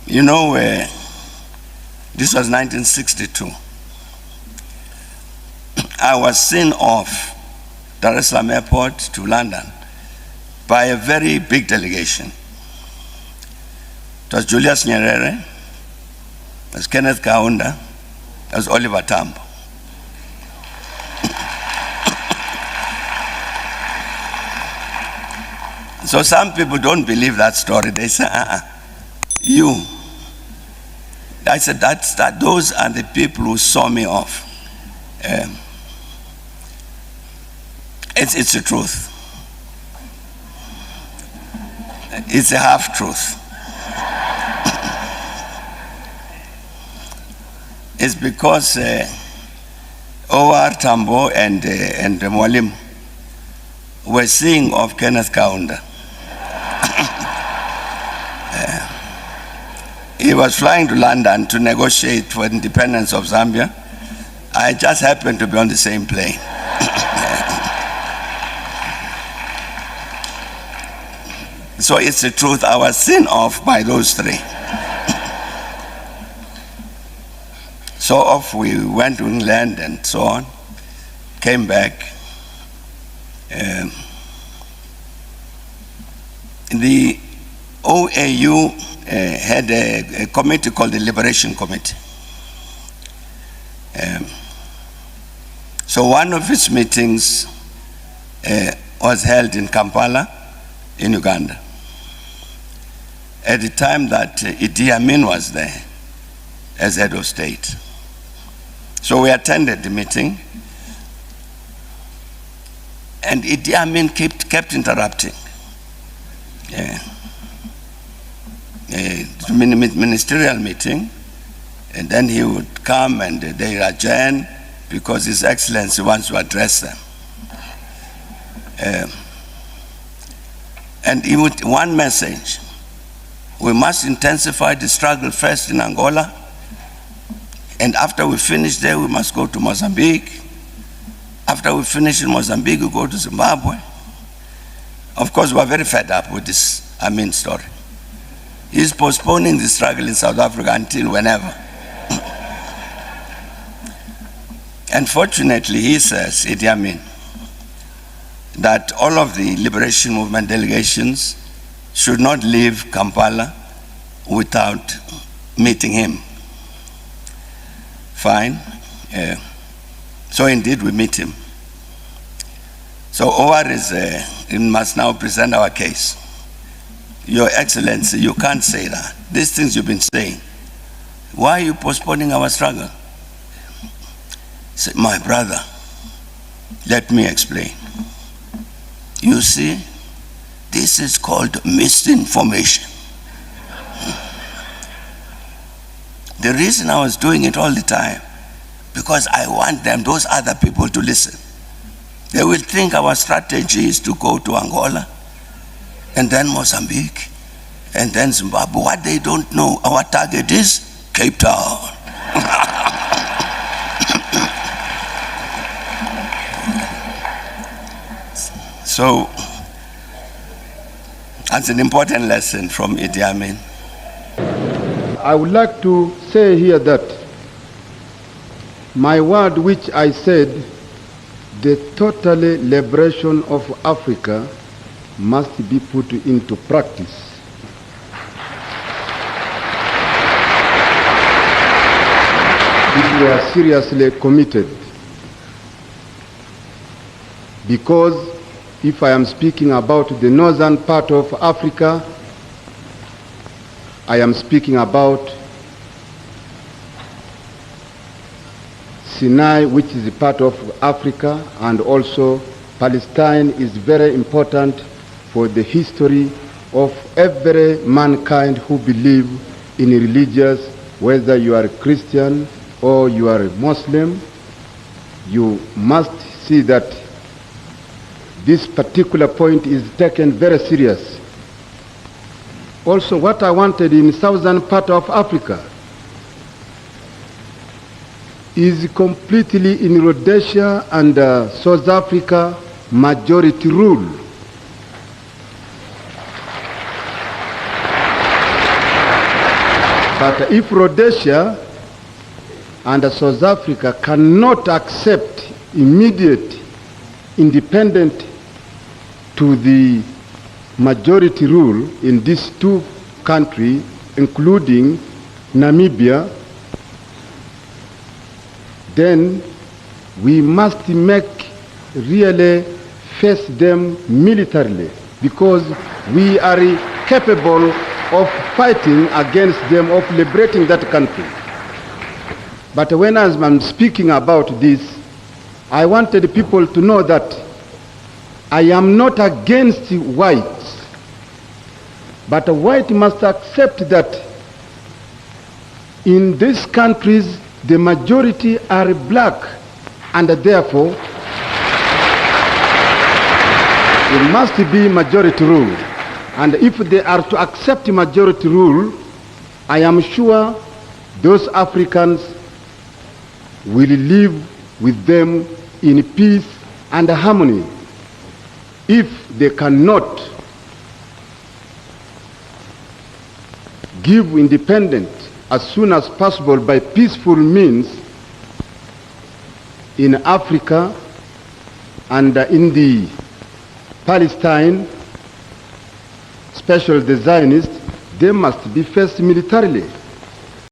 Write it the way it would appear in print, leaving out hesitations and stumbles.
You know, this was 1962. I was seen off Dar es Salaam Airport to London by a very big delegation. It was Julius Nyerere, it was Kenneth Kaunda, it was Oliver Tambo. So some people don't believe that story. They say, you. I said, those are the people who saw me off. It's the truth. It's a half-truth. It's because O.R. Tambo and Mwalim were seeing of Kenneth Kaunda. He was flying to London to negotiate for the independence of Zambia. I just happened to be on the same plane. So it's the truth. I was seen off by those three. So off we went to England and so on, came back. The OAU had a committee called the Liberation Committee. So one of its meetings was held in Kampala, in Uganda, at the time that Idi Amin was there as head of state. So we attended the meeting, and Idi Amin kept interrupting. Ministerial meeting, and then he would come and they adjourn because His Excellency wants to address them. And he would, one message: we must intensify the struggle first in Angola, and after we finish there, we must go to Mozambique. After we finish in Mozambique, we go to Zimbabwe. Of course, we're very fed up with this Amin story. He's postponing the struggle in South Africa until whenever. Unfortunately, he says, Idi Amin, that all of the liberation movement delegations should not leave Kampala without meeting him. Fine. So indeed, we meet him. So OR must now present our case. Your Excellency, you can't say that. These things you've been saying. Why are you postponing our struggle? Say, my brother, let me explain. You see, this is called misinformation. The reason I was doing it all the time, because I want those other people to listen. They will think our strategy is to go to Angola, and then Mozambique, and then Zimbabwe. What they don't know, our target is Cape Town. So, that's an important lesson from Idi Amin. I would like to say here that my word which I said, the total liberation of Africa must be put into practice. If we are seriously committed, because if I am speaking about the northern part of Africa, I am speaking about Sinai, which is a part of Africa, and also Palestine is very important for the history of every mankind who believe in religious, whether you are a Christian or you are a Muslim. You must see that this particular point is taken very serious. Also, what I wanted in southern part of Africa is completely in Rhodesia and South Africa majority rule. But if Rhodesia and South Africa cannot accept immediate independent to the majority rule in these two countries, including Namibia, then we must really face them militarily, because we are capable of fighting against them, of liberating that country. But when I'm speaking about this, I wanted people to know that I am not against whites, but a white must accept that in these countries the majority are black, and therefore it must be majority rule. And if they are to accept majority rule, I am sure those Africans will live with them in peace and harmony. If they cannot give independence as soon as possible by peaceful means in Africa and in the Palestine, especially the Zionists, they must be faced militarily.